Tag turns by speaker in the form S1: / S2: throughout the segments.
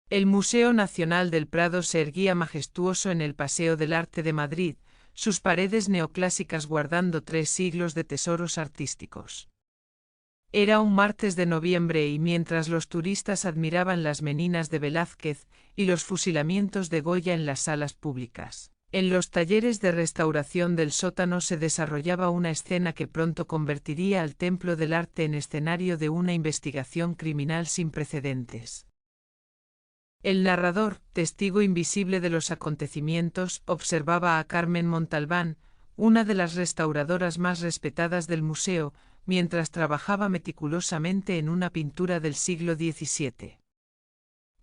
S1: El Museo Nacional del Prado se erguía majestuoso en el Paseo del Arte de Madrid, sus paredes neoclásicas guardando 3 siglos de tesoros artísticos. Era un martes de noviembre y mientras los turistas admiraban las meninas de Velázquez y los fusilamientos de Goya en las salas públicas, en los talleres de restauración del sótano se desarrollaba una escena que pronto convertiría al Templo del Arte en escenario de una investigación criminal sin precedentes. El narrador, testigo invisible de los acontecimientos, observaba a Carmen Montalbán, una de las restauradoras más respetadas del museo, mientras trabajaba meticulosamente en una pintura del siglo XVII.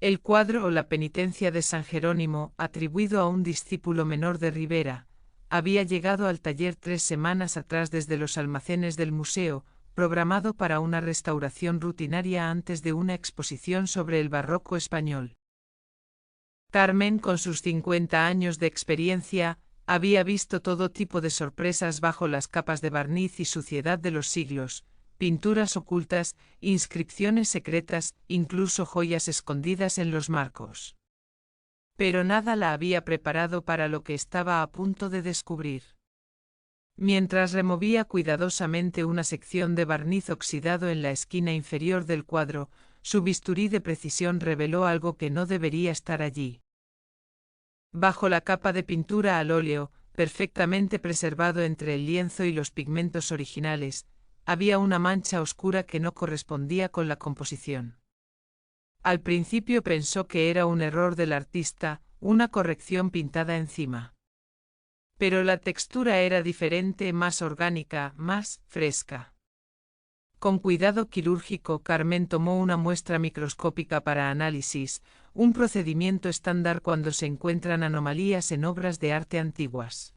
S1: El cuadro La penitencia de San Jerónimo, atribuido a un discípulo menor de Ribera, había llegado al taller 3 semanas atrás desde los almacenes del museo, programado para una restauración rutinaria antes de una exposición sobre el barroco español. Carmen, con sus 50 años de experiencia, había visto todo tipo de sorpresas bajo las capas de barniz y suciedad de los siglos, pinturas ocultas, inscripciones secretas, incluso joyas escondidas en los marcos. Pero nada la había preparado para lo que estaba a punto de descubrir. Mientras removía cuidadosamente una sección de barniz oxidado en la esquina inferior del cuadro, su bisturí de precisión reveló algo que no debería estar allí. Bajo la capa de pintura al óleo, perfectamente preservado entre el lienzo y los pigmentos originales, había una mancha oscura que no correspondía con la composición. Al principio pensó que era un error del artista, una corrección pintada encima. Pero la textura era diferente, más orgánica, más fresca. Con cuidado quirúrgico, Carmen tomó una muestra microscópica para análisis, un procedimiento estándar cuando se encuentran anomalías en obras de arte antiguas.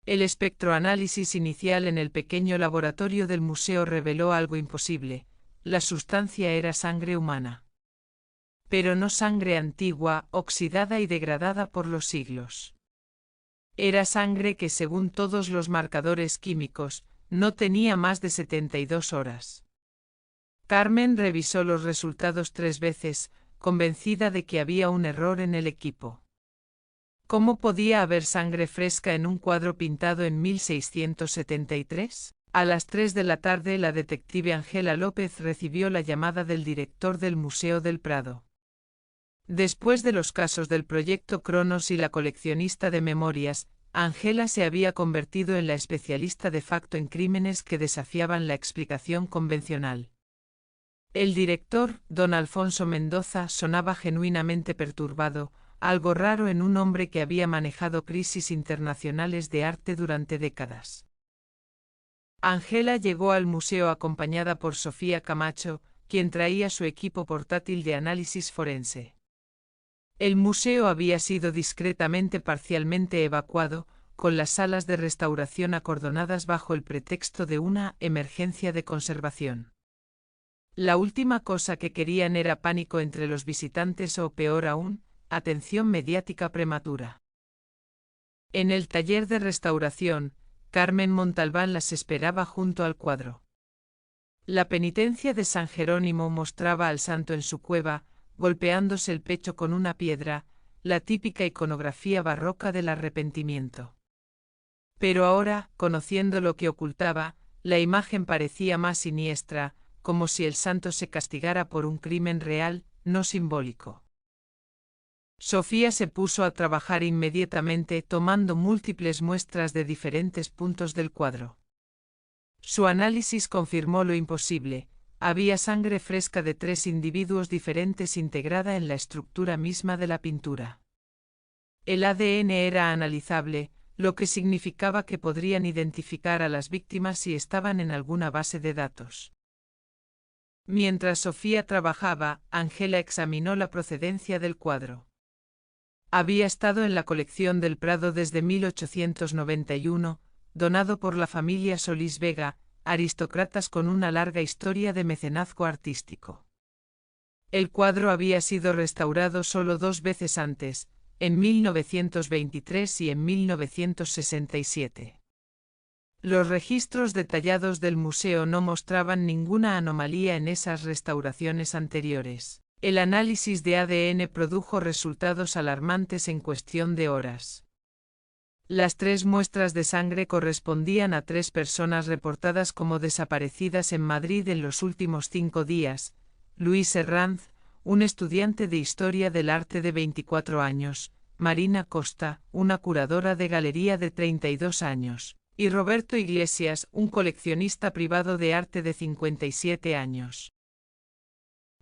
S1: El espectroanálisis inicial en el pequeño laboratorio del museo reveló algo imposible: la sustancia era sangre humana. Pero no sangre antigua, oxidada y degradada por los siglos. Era sangre que, según todos los marcadores químicos, no tenía más de 72 horas. Carmen revisó los resultados 3 veces, convencida de que había un error en el equipo. ¿Cómo podía haber sangre fresca en un cuadro pintado en 1673? A las 3 de la tarde, la detective Ángela López recibió la llamada del director del Museo del Prado. Después de los casos del proyecto Cronos y la coleccionista de memorias, Ángela se había convertido en la especialista de facto en crímenes que desafiaban la explicación convencional. El director, don Alfonso Mendoza, sonaba genuinamente perturbado, algo raro en un hombre que había manejado crisis internacionales de arte durante décadas. Ángela llegó al museo acompañada por Sofía Camacho, quien traía su equipo portátil de análisis forense. El museo había sido discretamente parcialmente evacuado, con las salas de restauración acordonadas bajo el pretexto de una emergencia de conservación. La última cosa que querían era pánico entre los visitantes o, peor aún, atención mediática prematura. En el taller de restauración, Carmen Montalbán las esperaba junto al cuadro. La penitencia de San Jerónimo mostraba al santo en su cueva, golpeándose el pecho con una piedra, la típica iconografía barroca del arrepentimiento. Pero ahora, conociendo lo que ocultaba, la imagen parecía más siniestra, como si el santo se castigara por un crimen real, no simbólico. Sofía se puso a trabajar inmediatamente, tomando múltiples muestras de diferentes puntos del cuadro. Su análisis confirmó lo imposible: había sangre fresca de 3 individuos diferentes integrada en la estructura misma de la pintura. El ADN era analizable, lo que significaba que podrían identificar a las víctimas si estaban en alguna base de datos. Mientras Sofía trabajaba, Ángela examinó la procedencia del cuadro. Había estado en la colección del Prado desde 1891, donado por la familia Solís Vega, aristócratas con una larga historia de mecenazgo artístico. El cuadro había sido restaurado solo 2 veces antes, en 1923 y en 1967. Los registros detallados del museo no mostraban ninguna anomalía en esas restauraciones anteriores. El análisis de ADN produjo resultados alarmantes en cuestión de horas. Las 3 muestras de sangre correspondían a 3 personas reportadas como desaparecidas en Madrid en los últimos 5 días: Luis Herranz, un estudiante de Historia del Arte de 24 años, Marina Costa, una curadora de galería de 32 años, y Roberto Iglesias, un coleccionista privado de arte de 57 años.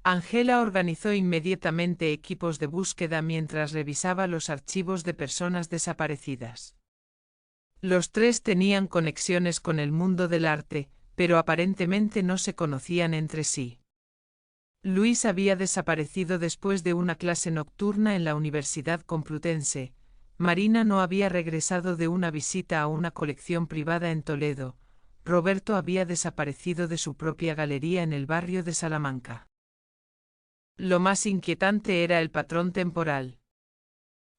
S1: Ángela organizó inmediatamente equipos de búsqueda mientras revisaba los archivos de personas desaparecidas. Los 3 tenían conexiones con el mundo del arte, pero aparentemente no se conocían entre sí. Luis había desaparecido después de una clase nocturna en la Universidad Complutense. Marina no había regresado de una visita a una colección privada en Toledo. Roberto había desaparecido de su propia galería en el barrio de Salamanca. Lo más inquietante era el patrón temporal.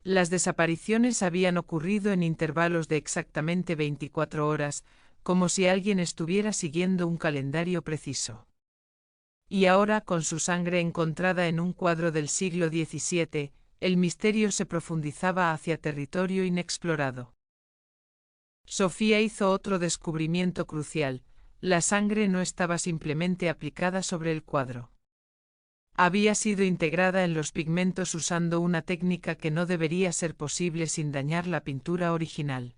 S1: Las desapariciones habían ocurrido en intervalos de exactamente 24 horas, como si alguien estuviera siguiendo un calendario preciso. Y ahora, con su sangre encontrada en un cuadro del siglo XVII, el misterio se profundizaba hacia territorio inexplorado. Sofía hizo otro descubrimiento crucial: la sangre no estaba simplemente aplicada sobre el cuadro. Había sido integrada en los pigmentos usando una técnica que no debería ser posible sin dañar la pintura original.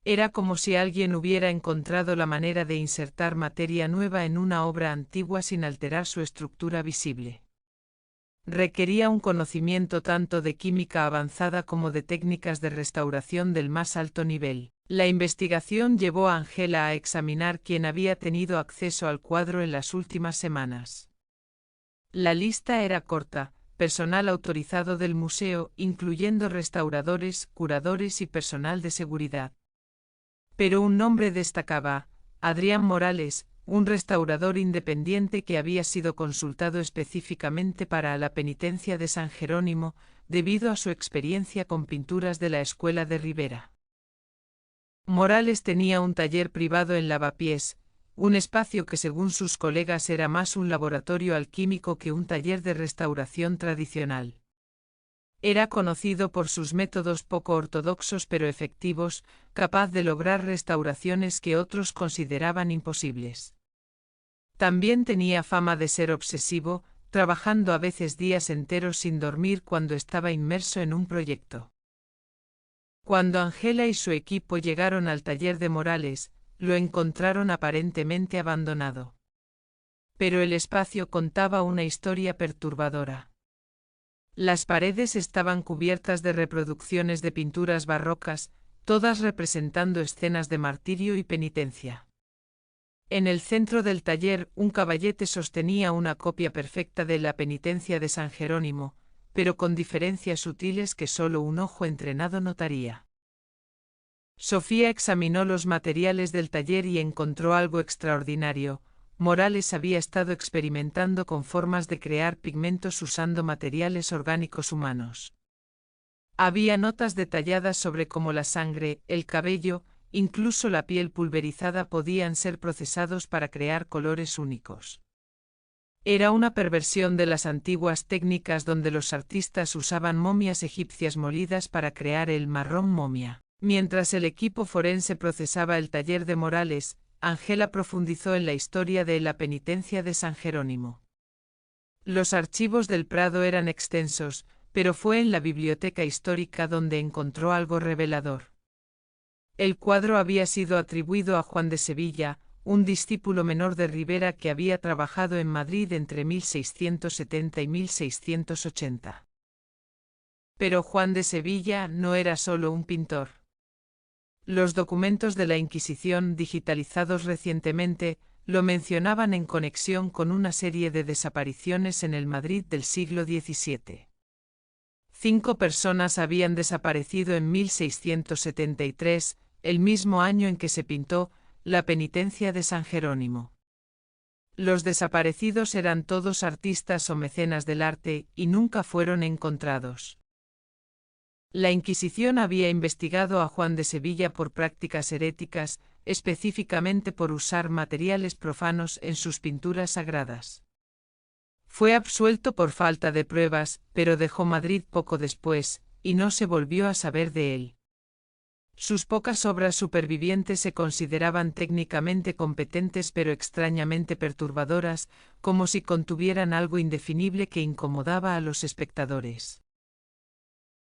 S1: Era como si alguien hubiera encontrado la manera de insertar materia nueva en una obra antigua sin alterar su estructura visible. Requería un conocimiento tanto de química avanzada como de técnicas de restauración del más alto nivel. La investigación llevó a Ángela a examinar quién había tenido acceso al cuadro en las últimas semanas. La lista era corta: personal autorizado del museo, incluyendo restauradores, curadores y personal de seguridad. Pero un nombre destacaba: Adrián Morales, un restaurador independiente que había sido consultado específicamente para la penitencia de San Jerónimo, debido a su experiencia con pinturas de la Escuela de Rivera. Morales tenía un taller privado en Lavapiés, un espacio que según sus colegas era más un laboratorio alquímico que un taller de restauración tradicional. Era conocido por sus métodos poco ortodoxos pero efectivos, capaz de lograr restauraciones que otros consideraban imposibles. También tenía fama de ser obsesivo, trabajando a veces días enteros sin dormir cuando estaba inmerso en un proyecto. Cuando Ángela y su equipo llegaron al taller de Morales, lo encontraron aparentemente abandonado. Pero el espacio contaba una historia perturbadora. Las paredes estaban cubiertas de reproducciones de pinturas barrocas, todas representando escenas de martirio y penitencia. En el centro del taller, un caballete sostenía una copia perfecta de la penitencia de San Jerónimo, pero con diferencias sutiles que solo un ojo entrenado notaría. Sofía examinó los materiales del taller y encontró algo extraordinario: Morales había estado experimentando con formas de crear pigmentos usando materiales orgánicos humanos. Había notas detalladas sobre cómo la sangre, el cabello, incluso la piel pulverizada podían ser procesados para crear colores únicos. Era una perversión de las antiguas técnicas donde los artistas usaban momias egipcias molidas para crear el marrón momia. Mientras el equipo forense procesaba el taller de Morales, Ángela profundizó en la historia de la penitencia de San Jerónimo. Los archivos del Prado eran extensos, pero fue en la biblioteca histórica donde encontró algo revelador. El cuadro había sido atribuido a Juan de Sevilla, un discípulo menor de Rivera que había trabajado en Madrid entre 1670 y 1680. Pero Juan de Sevilla no era solo un pintor. Los documentos de la Inquisición, digitalizados recientemente, lo mencionaban en conexión con una serie de desapariciones en el Madrid del siglo XVII. 5 personas habían desaparecido en 1673, el mismo año en que se pintó la penitencia de San Jerónimo. Los desaparecidos eran todos artistas o mecenas del arte y nunca fueron encontrados. La Inquisición había investigado a Juan de Sevilla por prácticas heréticas, específicamente por usar materiales profanos en sus pinturas sagradas. Fue absuelto por falta de pruebas, pero dejó Madrid poco después, y no se volvió a saber de él. Sus pocas obras supervivientes se consideraban técnicamente competentes pero extrañamente perturbadoras, como si contuvieran algo indefinible que incomodaba a los espectadores.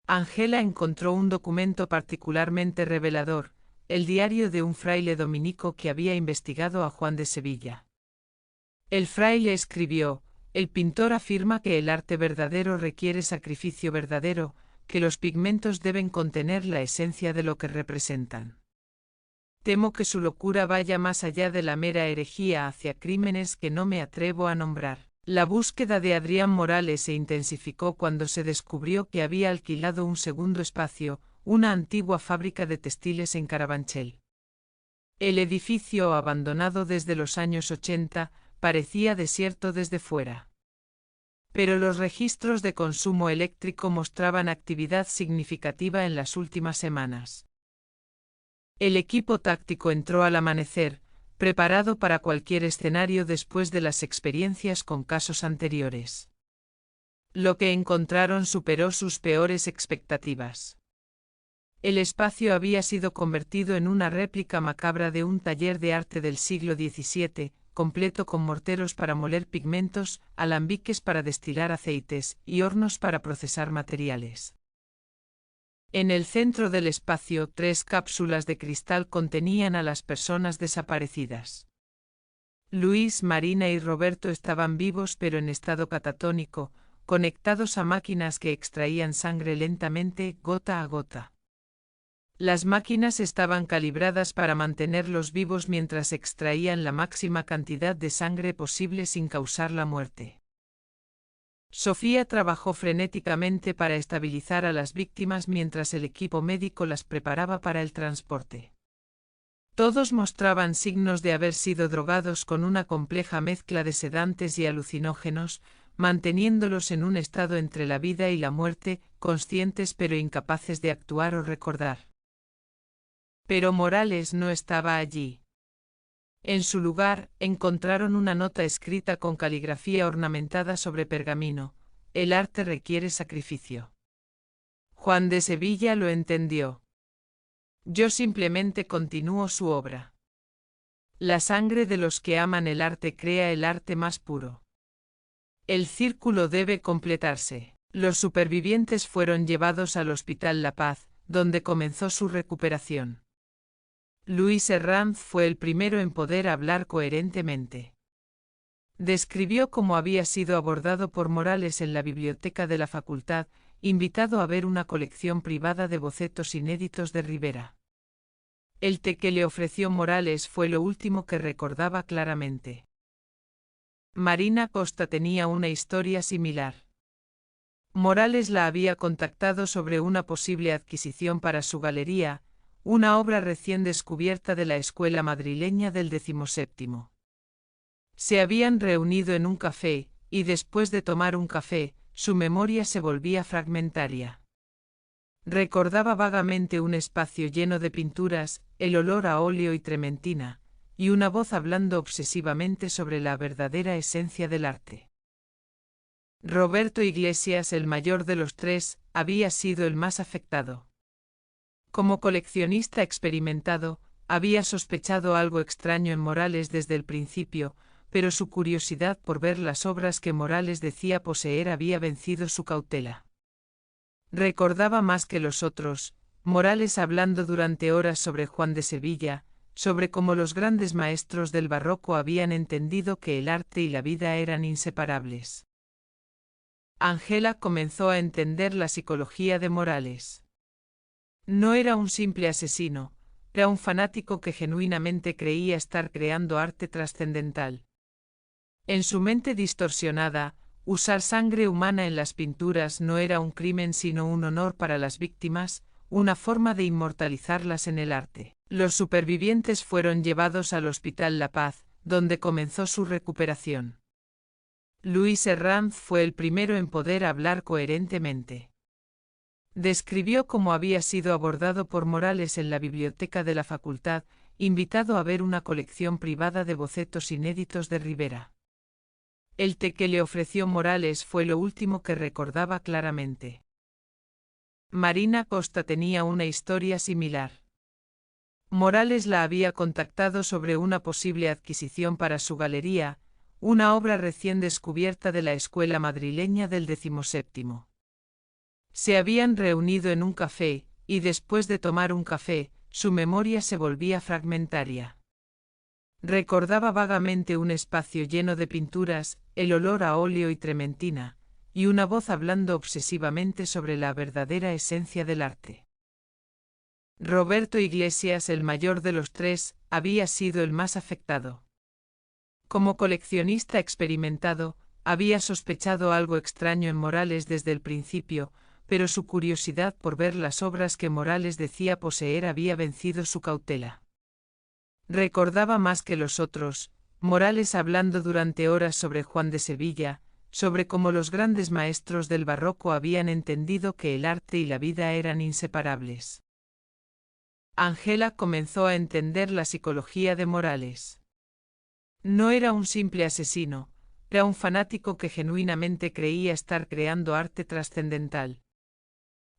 S1: Ángela encontró un documento particularmente revelador, el diario de un fraile dominico que había investigado a Juan de Sevilla. El fraile escribió: el pintor afirma que el arte verdadero requiere sacrificio verdadero, que los pigmentos deben contener la esencia de lo que representan. Temo que su locura vaya más allá de la mera herejía hacia crímenes que no me atrevo a nombrar. La búsqueda de Adrián Morales se intensificó cuando se descubrió que había alquilado un segundo espacio, una antigua fábrica de textiles en Carabanchel. El edificio, abandonado desde los años 80, parecía desierto desde fuera. Pero los registros de consumo eléctrico mostraban actividad significativa en las últimas semanas. El equipo táctico entró al amanecer, preparado para cualquier escenario después de las experiencias con casos anteriores. Lo que encontraron superó sus peores expectativas. El espacio había sido convertido en una réplica macabra de un taller de arte del siglo XVII, completo con morteros para moler pigmentos, alambiques para destilar aceites y hornos para procesar materiales. En el centro del espacio, 3 cápsulas de cristal contenían a las personas desaparecidas. Luis, Marina y Roberto estaban vivos pero en estado catatónico, conectados a máquinas que extraían sangre lentamente, gota a gota. Las máquinas estaban calibradas para mantenerlos vivos mientras extraían la máxima cantidad de sangre posible sin causar la muerte. Sofía trabajó frenéticamente para estabilizar a las víctimas mientras el equipo médico las preparaba para el transporte. Todos mostraban signos de haber sido drogados con una compleja mezcla de sedantes y alucinógenos, manteniéndolos en un estado entre la vida y la muerte, conscientes pero incapaces de actuar o recordar. Pero Morales no estaba allí. En su lugar, encontraron una nota escrita con caligrafía ornamentada sobre pergamino: el arte requiere sacrificio. Juan de Sevilla lo entendió. Yo simplemente continúo su obra. La sangre de los que aman el arte crea el arte más puro. El círculo debe completarse. Los supervivientes fueron llevados al Hospital La Paz, donde comenzó su recuperación. Luis Herranz fue el primero en poder hablar coherentemente. Describió cómo había sido abordado por Morales en la biblioteca de la facultad, invitado a ver una colección privada de bocetos inéditos de Rivera. El té que le ofreció Morales fue lo último que recordaba claramente. Marina Costa tenía una historia similar. Morales la había contactado sobre una posible adquisición para su galería, una obra recién descubierta de la escuela madrileña del XVII. Se habían reunido en un café, y después de tomar un café, su memoria se volvía fragmentaria. Recordaba vagamente un espacio lleno de pinturas, el olor a óleo y trementina, y una voz hablando obsesivamente sobre la verdadera esencia del arte. Roberto Iglesias, el mayor de los 3, había sido el más afectado. Como coleccionista experimentado, había sospechado algo extraño en Morales desde el principio, pero su curiosidad por ver las obras que Morales decía poseer había vencido su cautela. Recordaba más que los otros, Morales hablando durante horas sobre Juan de Sevilla, sobre cómo los grandes maestros del barroco habían entendido que el arte y la vida eran inseparables. Ángela comenzó a entender la psicología de Morales. No era un simple asesino, era un fanático que genuinamente creía estar creando arte trascendental. En su mente distorsionada, usar sangre humana en las pinturas no era un crimen sino un honor para las víctimas, una forma de inmortalizarlas en el arte. Los supervivientes fueron llevados al Hospital La Paz, donde comenzó su recuperación. Luis Herranz fue el primero en poder hablar coherentemente. Describió cómo había sido abordado por Morales en la biblioteca de la facultad, invitado a ver una colección privada de bocetos inéditos de Rivera. El té que le ofreció Morales fue lo último que recordaba claramente. Marina Costa tenía una historia similar. Morales la había contactado sobre una posible adquisición para su galería, una obra recién descubierta de la escuela madrileña del XVII. Se habían reunido en un café, y después de tomar un café, su memoria se volvía fragmentaria. Recordaba vagamente un espacio lleno de pinturas, el olor a óleo y trementina, y una voz hablando obsesivamente sobre la verdadera esencia del arte. Roberto Iglesias, el mayor de los tres, había sido el más afectado. Como coleccionista experimentado, había sospechado algo extraño en Morales desde el principio, pero su curiosidad por ver las obras que Morales decía poseer había vencido su cautela. Recordaba más que los otros, Morales hablando durante horas sobre Juan de Sevilla, sobre cómo los grandes maestros del barroco habían entendido que el arte y la vida eran inseparables. Ángela comenzó a entender la psicología de Morales. No era un simple asesino, era un fanático que genuinamente creía estar creando arte trascendental.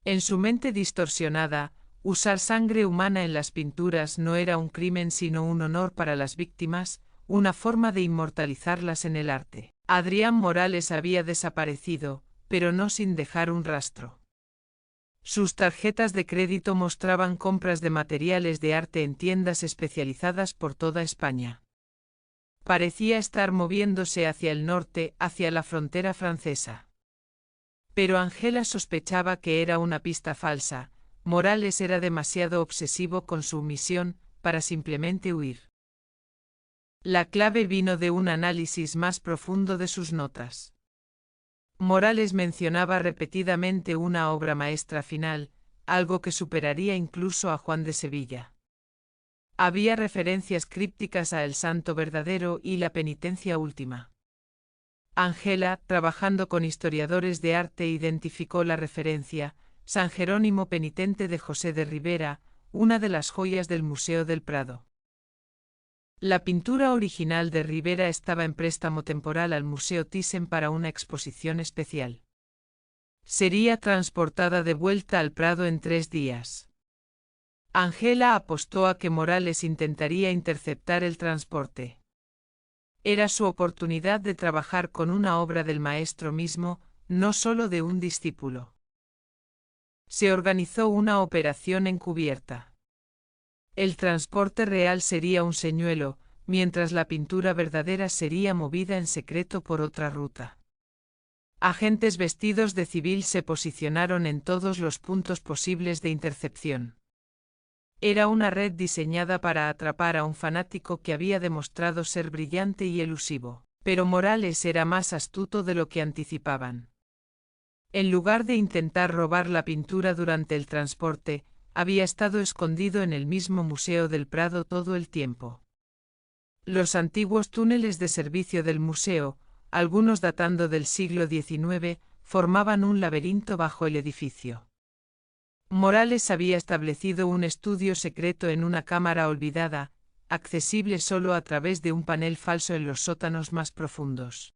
S1: En su mente distorsionada, usar sangre humana en las pinturas no era un crimen sino un honor para las víctimas, una forma de inmortalizarlas en el arte. Adrián Morales había desaparecido, pero no sin dejar un rastro. Sus tarjetas de crédito mostraban compras de materiales de arte en tiendas especializadas por toda España. Parecía estar moviéndose hacia el norte, hacia la frontera francesa. Pero Ángela sospechaba que era una pista falsa. Morales era demasiado obsesivo con su misión para simplemente huir. La clave vino de un análisis más profundo de sus notas. Morales mencionaba repetidamente una obra maestra final, algo que superaría incluso a Juan de Sevilla. Había referencias crípticas a El Santo Verdadero y La Penitencia Última. Ángela, trabajando con historiadores de arte, identificó la referencia, San Jerónimo Penitente de José de Ribera, una de las joyas del Museo del Prado. La pintura original de Ribera estaba en préstamo temporal al Museo Thyssen para una exposición especial. Sería transportada de vuelta al Prado en 3 días. Ángela apostó a que Morales intentaría interceptar el transporte. Era su oportunidad de trabajar con una obra del maestro mismo, no solo de un discípulo. Se organizó una operación encubierta. El transporte real sería un señuelo, mientras la pintura verdadera sería movida en secreto por otra ruta. Agentes vestidos de civil se posicionaron en todos los puntos posibles de intercepción. Era una red diseñada para atrapar a un fanático que había demostrado ser brillante y elusivo, pero Morales era más astuto de lo que anticipaban. En lugar de intentar robar la pintura durante el transporte, había estado escondido en el mismo Museo del Prado todo el tiempo. Los antiguos túneles de servicio del museo, algunos datando del siglo XIX, formaban un laberinto bajo el edificio. Morales había establecido un estudio secreto en una cámara olvidada, accesible solo a través de un panel falso en los sótanos más profundos.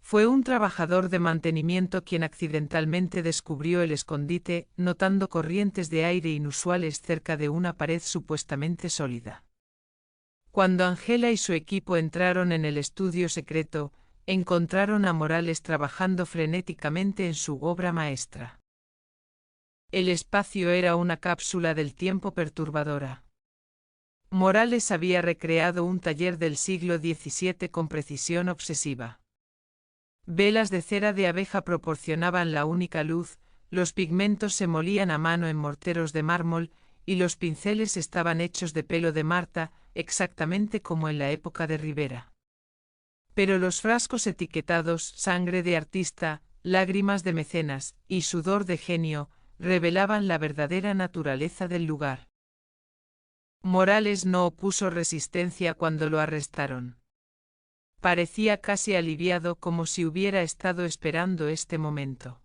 S1: Fue un trabajador de mantenimiento quien accidentalmente descubrió el escondite, notando corrientes de aire inusuales cerca de una pared supuestamente sólida. Cuando Ángela y su equipo entraron en el estudio secreto, encontraron a Morales trabajando frenéticamente en su obra maestra. El espacio era una cápsula del tiempo perturbadora. Morales había recreado un taller del siglo XVII con precisión obsesiva. Velas de cera de abeja proporcionaban la única luz, los pigmentos se molían a mano en morteros de mármol, y los pinceles estaban hechos de pelo de Marta, exactamente como en la época de Ribera. Pero los frascos etiquetados sangre de artista, lágrimas de mecenas y sudor de genio revelaban la verdadera naturaleza del lugar. Morales no opuso resistencia cuando lo arrestaron. Parecía casi aliviado, como si hubiera estado esperando este momento.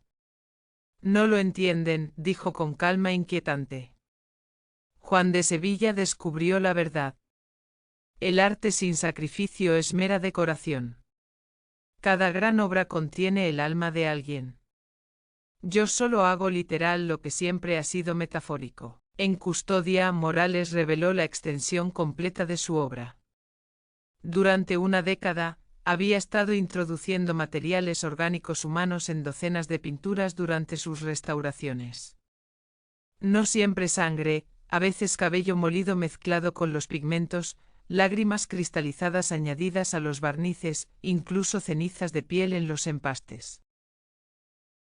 S1: No lo entienden, dijo con calma inquietante. Juan de Sevilla descubrió la verdad. El arte sin sacrificio es mera decoración. Cada gran obra contiene el alma de alguien. Yo solo hago literal lo que siempre ha sido metafórico. En Custodia, Morales reveló la extensión completa de su obra. Durante una década, había estado introduciendo materiales orgánicos humanos en docenas de pinturas durante sus restauraciones. No siempre sangre, a veces cabello molido mezclado con los pigmentos, lágrimas cristalizadas añadidas a los barnices, incluso cenizas de piel en los empastes.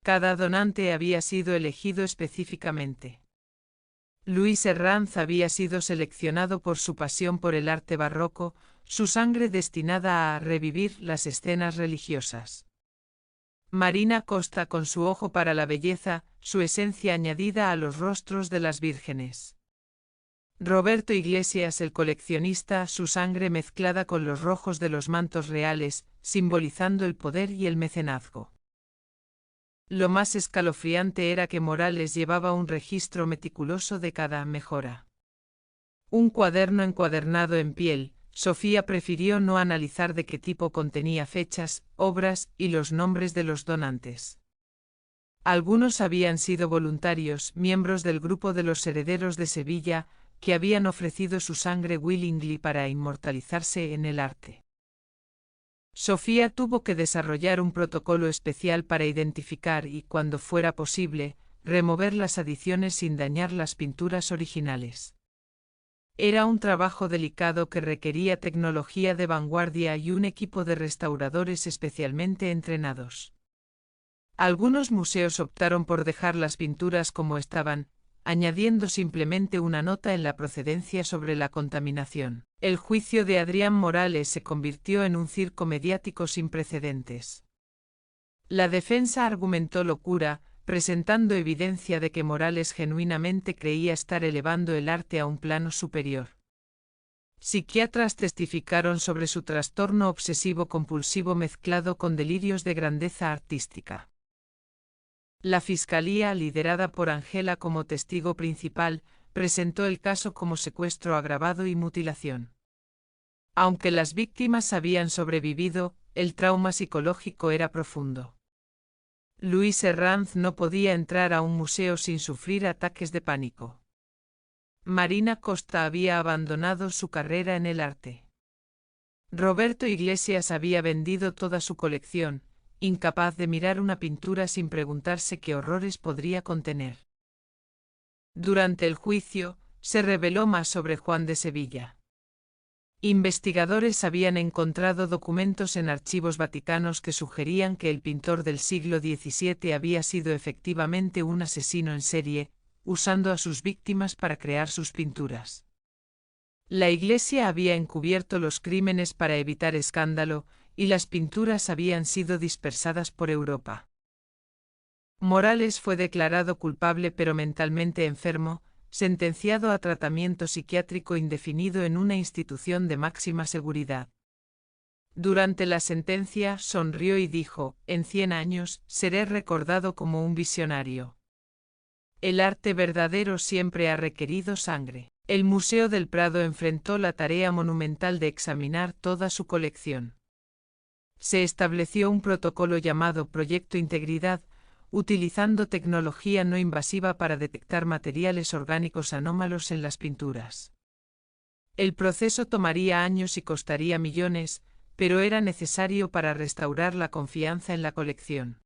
S1: Cada donante había sido elegido específicamente. Luis Herranz había sido seleccionado por su pasión por el arte barroco, su sangre destinada a revivir las escenas religiosas. Marina Costa con su ojo para la belleza, su esencia añadida a los rostros de las vírgenes. Roberto Iglesias el coleccionista, su sangre mezclada con los rojos de los mantos reales, simbolizando el poder y el mecenazgo. Lo más escalofriante era que Morales llevaba un registro meticuloso de cada mejora. Un cuaderno encuadernado en piel. Sofía prefirió no analizar de qué tipo contenía fechas, obras y los nombres de los donantes. Algunos habían sido voluntarios, miembros del grupo de los herederos de Sevilla, que habían ofrecido su sangre willingly para inmortalizarse en el arte. Sofía tuvo que desarrollar un protocolo especial para identificar y, cuando fuera posible, remover las adiciones sin dañar las pinturas originales. Era un trabajo delicado que requería tecnología de vanguardia y un equipo de restauradores especialmente entrenados. Algunos museos optaron por dejar las pinturas como estaban, añadiendo simplemente una nota en la procedencia sobre la contaminación. El juicio de Adrián Morales se convirtió en un circo mediático sin precedentes. La defensa argumentó locura, presentando evidencia de que Morales genuinamente creía estar elevando el arte a un plano superior. Psiquiatras testificaron sobre su trastorno obsesivo-compulsivo mezclado con delirios de grandeza artística. La fiscalía, liderada por Ángela como testigo principal, presentó el caso como secuestro agravado y mutilación. Aunque las víctimas habían sobrevivido, el trauma psicológico era profundo. Luis Herranz no podía entrar a un museo sin sufrir ataques de pánico. Marina Costa había abandonado su carrera en el arte. Roberto Iglesias había vendido toda su colección, incapaz de mirar una pintura sin preguntarse qué horrores podría contener. Durante el juicio, se reveló más sobre Juan de Sevilla. Investigadores habían encontrado documentos en archivos vaticanos que sugerían que el pintor del siglo XVII había sido efectivamente un asesino en serie, usando a sus víctimas para crear sus pinturas. La Iglesia había encubierto los crímenes para evitar escándalo, y las pinturas habían sido dispersadas por Europa. Morales fue declarado culpable pero mentalmente enfermo, sentenciado a tratamiento psiquiátrico indefinido en una institución de máxima seguridad. Durante la sentencia, sonrió y dijo: «En 100 años, seré recordado como un visionario». El arte verdadero siempre ha requerido sangre. El Museo del Prado enfrentó la tarea monumental de examinar toda su colección. Se estableció un protocolo llamado Proyecto Integridad, utilizando tecnología no invasiva para detectar materiales orgánicos anómalos en las pinturas. El proceso tomaría años y costaría millones, pero era necesario para restaurar la confianza en la colección.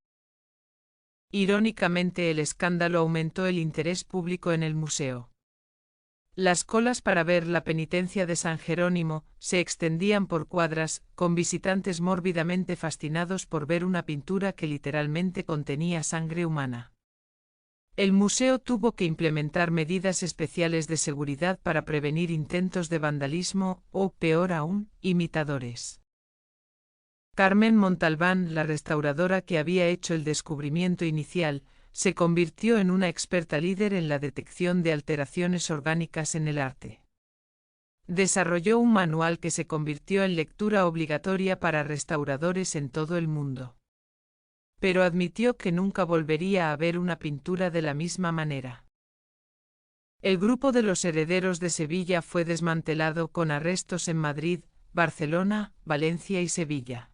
S1: Irónicamente, el escándalo aumentó el interés público en el museo. Las colas para ver la penitencia de San Jerónimo se extendían por cuadras, con visitantes mórbidamente fascinados por ver una pintura que literalmente contenía sangre humana. El museo tuvo que implementar medidas especiales de seguridad para prevenir intentos de vandalismo o, peor aún, imitadores. Carmen Montalbán, la restauradora que había hecho el descubrimiento inicial, se convirtió en una experta líder en la detección de alteraciones orgánicas en el arte. Desarrolló un manual que se convirtió en lectura obligatoria para restauradores en todo el mundo. Pero admitió que nunca volvería a ver una pintura de la misma manera. El grupo de los herederos de Sevilla fue desmantelado con arrestos en Madrid, Barcelona, Valencia y Sevilla.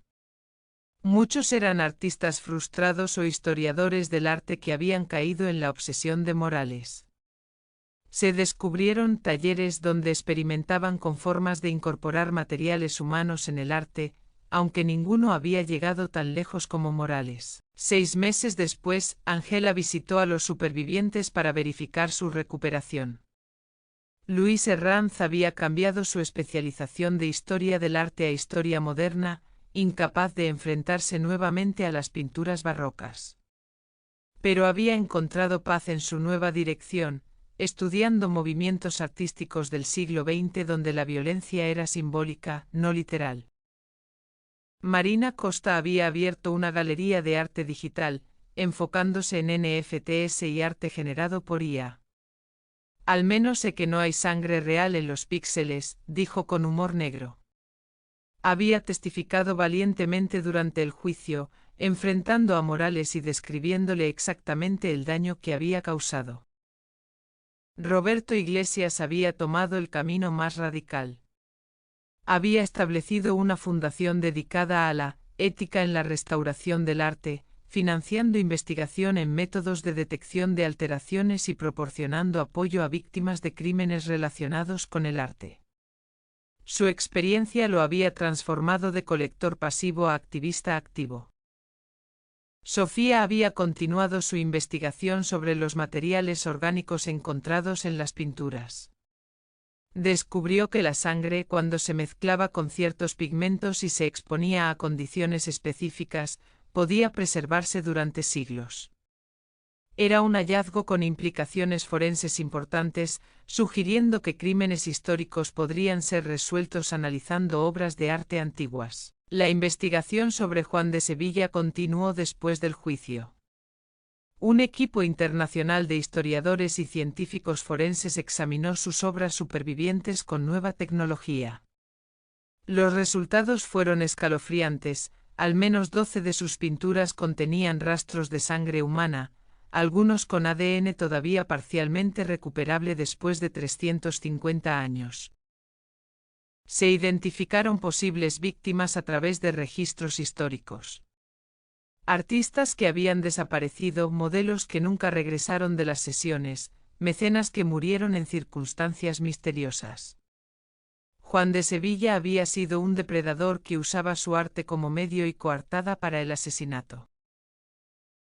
S1: Muchos eran artistas frustrados o historiadores del arte que habían caído en la obsesión de Morales. Se descubrieron talleres donde experimentaban con formas de incorporar materiales humanos en el arte, aunque ninguno había llegado tan lejos como Morales. 6 meses después, Angela visitó a los supervivientes para verificar su recuperación. Luis Herranz había cambiado su especialización de historia del arte a historia moderna, incapaz de enfrentarse nuevamente a las pinturas barrocas. Pero había encontrado paz en su nueva dirección, estudiando movimientos artísticos del siglo XX donde la violencia era simbólica, no literal. Marina Costa había abierto una galería de arte digital, enfocándose en NFTs y arte generado por IA. Al menos sé que no hay sangre real en los píxeles, dijo con humor negro. Había testificado valientemente durante el juicio, enfrentando a Morales y describiéndole exactamente el daño que había causado. Roberto Iglesias había tomado el camino más radical. Había establecido una fundación dedicada a la ética en la restauración del arte, financiando investigación en métodos de detección de alteraciones y proporcionando apoyo a víctimas de crímenes relacionados con el arte. Su experiencia lo había transformado de colector pasivo a activista activo. Sofía había continuado su investigación sobre los materiales orgánicos encontrados en las pinturas. Descubrió que la sangre, cuando se mezclaba con ciertos pigmentos y se exponía a condiciones específicas, podía preservarse durante siglos. Era un hallazgo con implicaciones forenses importantes, sugiriendo que crímenes históricos podrían ser resueltos analizando obras de arte antiguas. La investigación sobre Juan de Sevilla continuó después del juicio. Un equipo internacional de historiadores y científicos forenses examinó sus obras supervivientes con nueva tecnología. Los resultados fueron escalofriantes, al menos 12 de sus pinturas contenían rastros de sangre humana, algunos con ADN todavía parcialmente recuperable después de 350 años. Se identificaron posibles víctimas a través de registros históricos. Artistas que habían desaparecido, modelos que nunca regresaron de las sesiones, mecenas que murieron en circunstancias misteriosas. Juan de Sevilla había sido un depredador que usaba su arte como medio y coartada para el asesinato.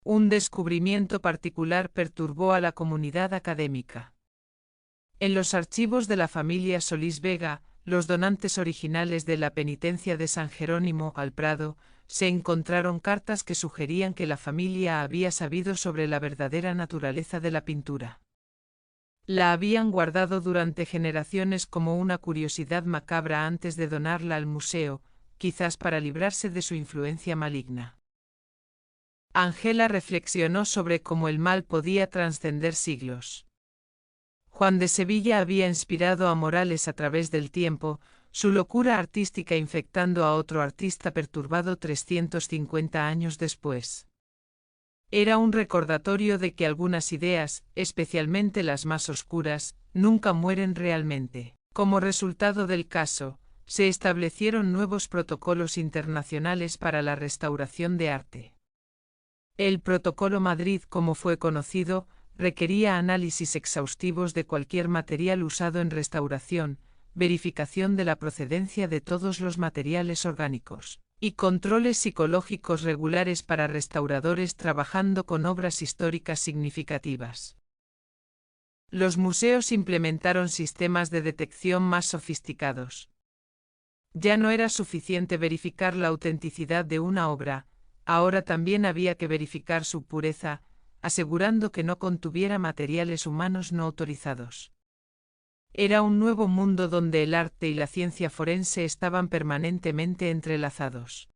S1: Un descubrimiento particular perturbó a la comunidad académica. En los archivos de la familia Solís Vega, los donantes originales de la penitencia de San Jerónimo al Prado, se encontraron cartas que sugerían que la familia había sabido sobre la verdadera naturaleza de la pintura. La habían guardado durante generaciones como una curiosidad macabra antes de donarla al museo, quizás para librarse de su influencia maligna. Angela reflexionó sobre cómo el mal podía trascender siglos. Juan de Sevilla había inspirado a Morales a través del tiempo, su locura artística infectando a otro artista perturbado 350 años después. Era un recordatorio de que algunas ideas, especialmente las más oscuras, nunca mueren realmente. Como resultado del caso, se establecieron nuevos protocolos internacionales para la restauración de arte. El Protocolo Madrid, como fue conocido, requería análisis exhaustivos de cualquier material usado en restauración, verificación de la procedencia de todos los materiales orgánicos, y controles psicológicos regulares para restauradores trabajando con obras históricas significativas. Los museos implementaron sistemas de detección más sofisticados. Ya no era suficiente verificar la autenticidad de una obra, ahora también había que verificar su pureza, asegurando que no contuviera materiales humanos no autorizados. Era un nuevo mundo donde el arte y la ciencia forense estaban permanentemente entrelazados.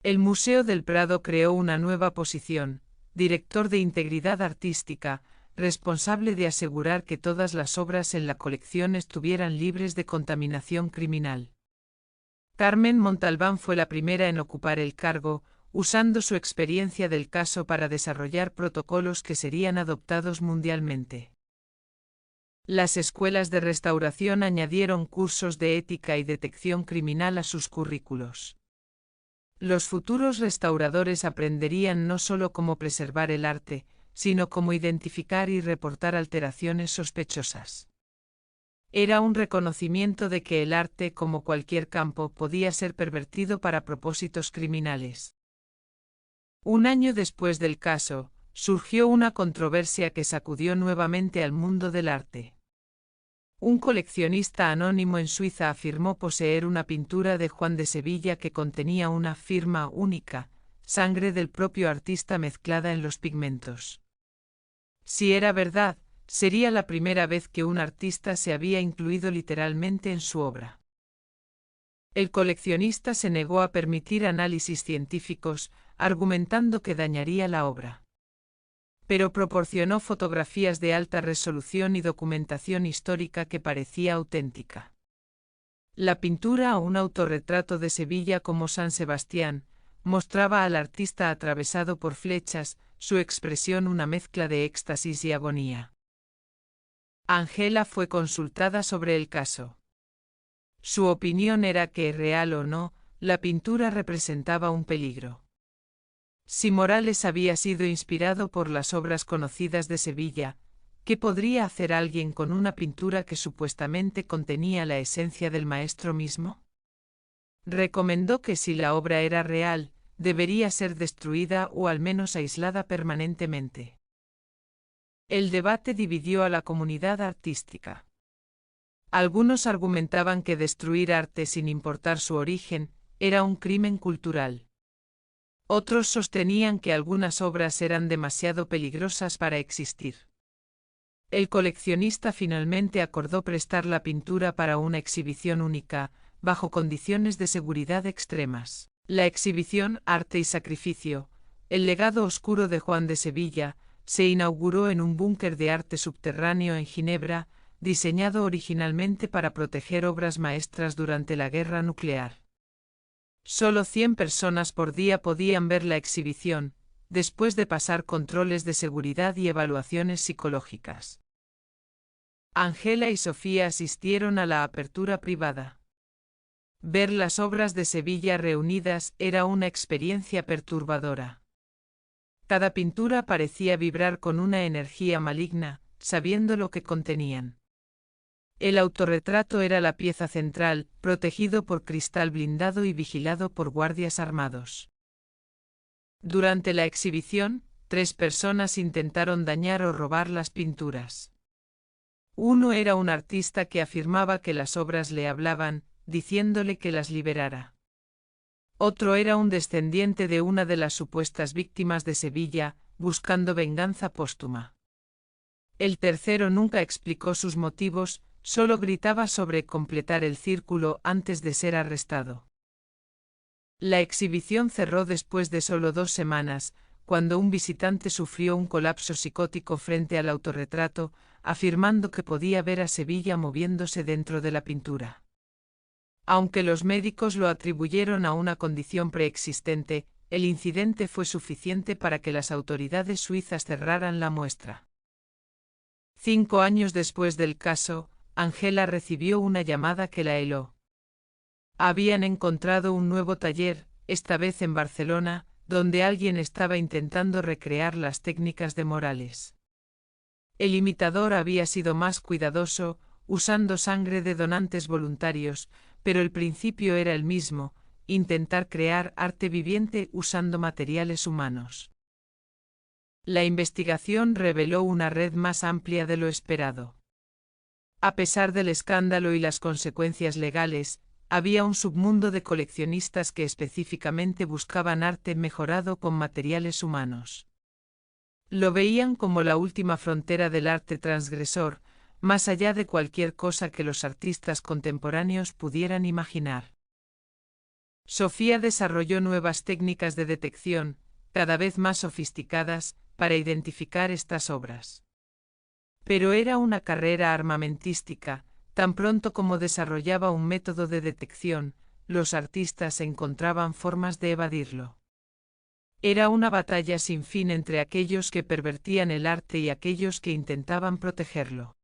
S1: El Museo del Prado creó una nueva posición, director de integridad artística, responsable de asegurar que todas las obras en la colección estuvieran libres de contaminación criminal. Carmen Montalbán fue la primera en ocupar el cargo, usando su experiencia del caso para desarrollar protocolos que serían adoptados mundialmente. Las escuelas de restauración añadieron cursos de ética y detección criminal a sus currículos. Los futuros restauradores aprenderían no solo cómo preservar el arte, sino cómo identificar y reportar alteraciones sospechosas. Era un reconocimiento de que el arte, como cualquier campo, podía ser pervertido para propósitos criminales. Un año después del caso, surgió una controversia que sacudió nuevamente al mundo del arte. Un coleccionista anónimo en Suiza afirmó poseer una pintura de Juan de Sevilla que contenía una firma única, sangre del propio artista mezclada en los pigmentos. Si era verdad, sería la primera vez que un artista se había incluido literalmente en su obra. El coleccionista se negó a permitir análisis científicos, argumentando que dañaría la obra. Pero proporcionó fotografías de alta resolución y documentación histórica que parecía auténtica. La pintura, un autorretrato de Sevilla como San Sebastián, mostraba al artista atravesado por flechas, su expresión una mezcla de éxtasis y agonía. Angela fue consultada sobre el caso. Su opinión era que, real o no, la pintura representaba un peligro. Si Morales había sido inspirado por las obras conocidas de Sevilla, ¿qué podría hacer alguien con una pintura que supuestamente contenía la esencia del maestro mismo? Recomendó que si la obra era real, debería ser destruida o al menos aislada permanentemente. El debate dividió a la comunidad artística. Algunos argumentaban que destruir arte sin importar su origen era un crimen cultural. Otros sostenían que algunas obras eran demasiado peligrosas para existir. El coleccionista finalmente acordó prestar la pintura para una exhibición única, bajo condiciones de seguridad extremas. La exhibición Arte y Sacrificio, el legado oscuro de Juan de Sevilla, se inauguró en un búnker de arte subterráneo en Ginebra, diseñado originalmente para proteger obras maestras durante la guerra nuclear. Solo 100 personas por día podían ver la exhibición, después de pasar controles de seguridad y evaluaciones psicológicas. Angela y Sofía asistieron a la apertura privada. Ver las obras de Sevilla reunidas era una experiencia perturbadora. Cada pintura parecía vibrar con una energía maligna, sabiendo lo que contenían. El autorretrato era la pieza central, protegido por cristal blindado y vigilado por guardias armados. Durante la exhibición, 3 personas intentaron dañar o robar las pinturas. Uno era un artista que afirmaba que las obras le hablaban, diciéndole que las liberara. Otro era un descendiente de una de las supuestas víctimas de Sevilla, buscando venganza póstuma. El tercero nunca explicó sus motivos, solo gritaba sobre completar el círculo antes de ser arrestado. La exhibición cerró después de solo 2 semanas, cuando un visitante sufrió un colapso psicótico frente al autorretrato, afirmando que podía ver a Sevilla moviéndose dentro de la pintura. Aunque los médicos lo atribuyeron a una condición preexistente, el incidente fue suficiente para que las autoridades suizas cerraran la muestra. 5 años después del caso, Angela recibió una llamada que la heló. Habían encontrado un nuevo taller, esta vez en Barcelona, donde alguien estaba intentando recrear las técnicas de Morales. El imitador había sido más cuidadoso, usando sangre de donantes voluntarios, pero el principio era el mismo: intentar crear arte viviente usando materiales humanos. La investigación reveló una red más amplia de lo esperado. A pesar del escándalo y las consecuencias legales, había un submundo de coleccionistas que específicamente buscaban arte mejorado con materiales humanos. Lo veían como la última frontera del arte transgresor, más allá de cualquier cosa que los artistas contemporáneos pudieran imaginar. Sofía desarrolló nuevas técnicas de detección, cada vez más sofisticadas, para identificar estas obras. Pero era una carrera armamentística. Tan pronto como desarrollaba un método de detección, los artistas encontraban formas de evadirlo. Era una batalla sin fin entre aquellos que pervertían el arte y aquellos que intentaban protegerlo.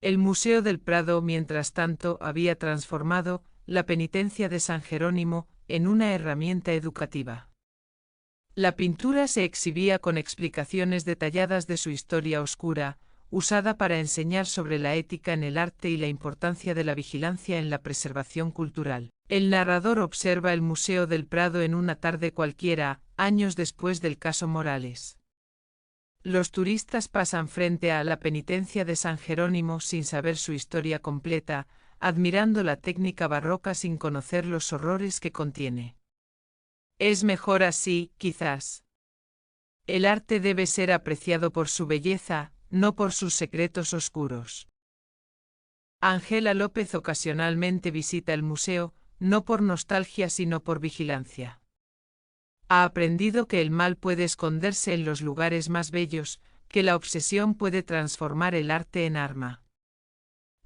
S1: El Museo del Prado, mientras tanto, había transformado la penitencia de San Jerónimo en una herramienta educativa. La pintura se exhibía con explicaciones detalladas de su historia oscura, usada para enseñar sobre la ética en el arte y la importancia de la vigilancia en la preservación cultural. El narrador observa el Museo del Prado en una tarde cualquiera, años después del caso Morales. Los turistas pasan frente a la penitencia de San Jerónimo sin saber su historia completa, admirando la técnica barroca sin conocer los horrores que contiene. Es mejor así, quizás. El arte debe ser apreciado por su belleza, no por sus secretos oscuros. Ángela López ocasionalmente visita el museo, no por nostalgia sino por vigilancia. Ha aprendido que el mal puede esconderse en los lugares más bellos, que la obsesión puede transformar el arte en arma.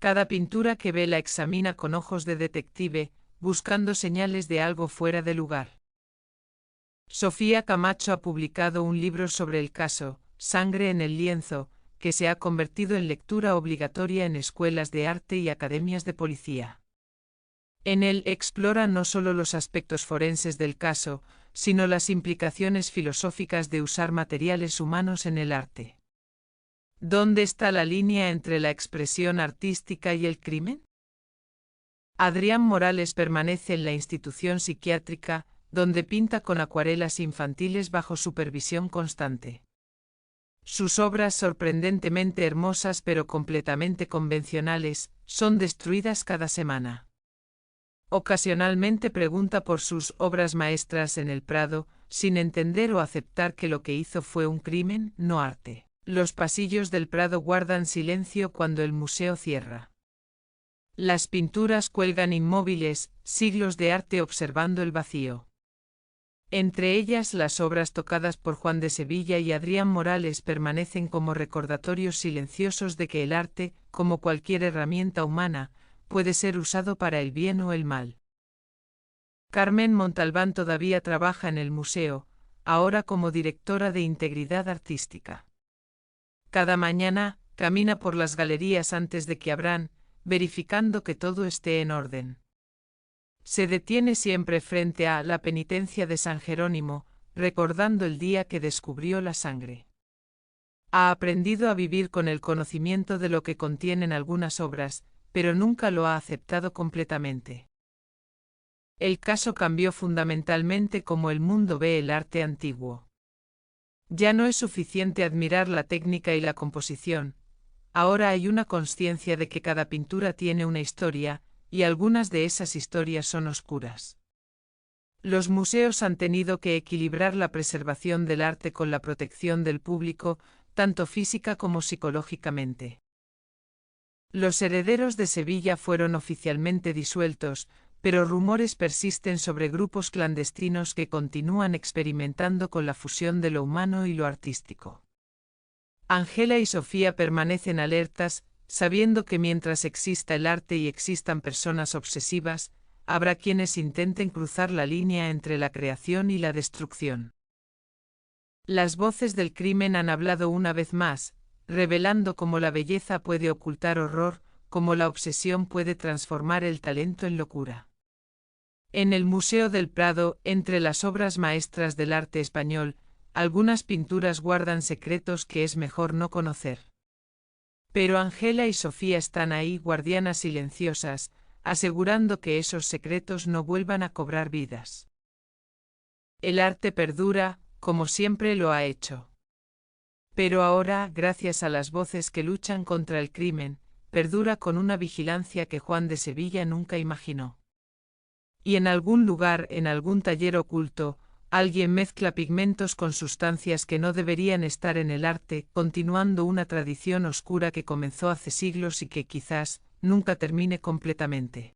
S1: Cada pintura que ve la examina con ojos de detective, buscando señales de algo fuera de lugar. Sofía Camacho ha publicado un libro sobre el caso, Sangre en el lienzo, que se ha convertido en lectura obligatoria en escuelas de arte y academias de policía. En él explora no solo los aspectos forenses del caso, sino las implicaciones filosóficas de usar materiales humanos en el arte. ¿Dónde está la línea entre la expresión artística y el crimen? Adrián Morales permanece en la institución psiquiátrica, donde pinta con acuarelas infantiles bajo supervisión constante. Sus obras sorprendentemente hermosas pero completamente convencionales, son destruidas cada semana. Ocasionalmente pregunta por sus obras maestras en el Prado, sin entender o aceptar que lo que hizo fue un crimen, no arte. Los pasillos del Prado guardan silencio cuando el museo cierra. Las pinturas cuelgan inmóviles, siglos de arte observando el vacío. Entre ellas las obras tocadas por Juan de Sevilla y Adrián Morales permanecen como recordatorios silenciosos de que el arte, como cualquier herramienta humana, puede ser usado para el bien o el mal. Carmen Montalbán todavía trabaja en el museo, ahora como directora de integridad artística. Cada mañana, camina por las galerías antes de que abran, verificando que todo esté en orden. Se detiene siempre frente a la penitencia de San Jerónimo, recordando el día que descubrió la sangre. Ha aprendido a vivir con el conocimiento de lo que contienen algunas obras, pero nunca lo ha aceptado completamente. El caso cambió fundamentalmente cómo el mundo ve el arte antiguo. Ya no es suficiente admirar la técnica y la composición, ahora hay una consciencia de que cada pintura tiene una historia, y algunas de esas historias son oscuras. Los museos han tenido que equilibrar la preservación del arte con la protección del público, tanto física como psicológicamente. Los Herederos de Sevilla fueron oficialmente disueltos, pero rumores persisten sobre grupos clandestinos que continúan experimentando con la fusión de lo humano y lo artístico. Ángela y Sofía permanecen alertas, sabiendo que mientras exista el arte y existan personas obsesivas, habrá quienes intenten cruzar la línea entre la creación y la destrucción. Las voces del crimen han hablado una vez más, revelando cómo la belleza puede ocultar horror, cómo la obsesión puede transformar el talento en locura. En el Museo del Prado, entre las obras maestras del arte español, algunas pinturas guardan secretos que es mejor no conocer. Pero Ángela y Sofía están ahí, guardianas silenciosas, asegurando que esos secretos no vuelvan a cobrar vidas. El arte perdura, como siempre lo ha hecho. Pero ahora, gracias a las voces que luchan contra el crimen, perdura con una vigilancia que Juan de Sevilla nunca imaginó. Y en algún lugar, en algún taller oculto, alguien mezcla pigmentos con sustancias que no deberían estar en el arte, continuando una tradición oscura que comenzó hace siglos y que quizás nunca termine completamente.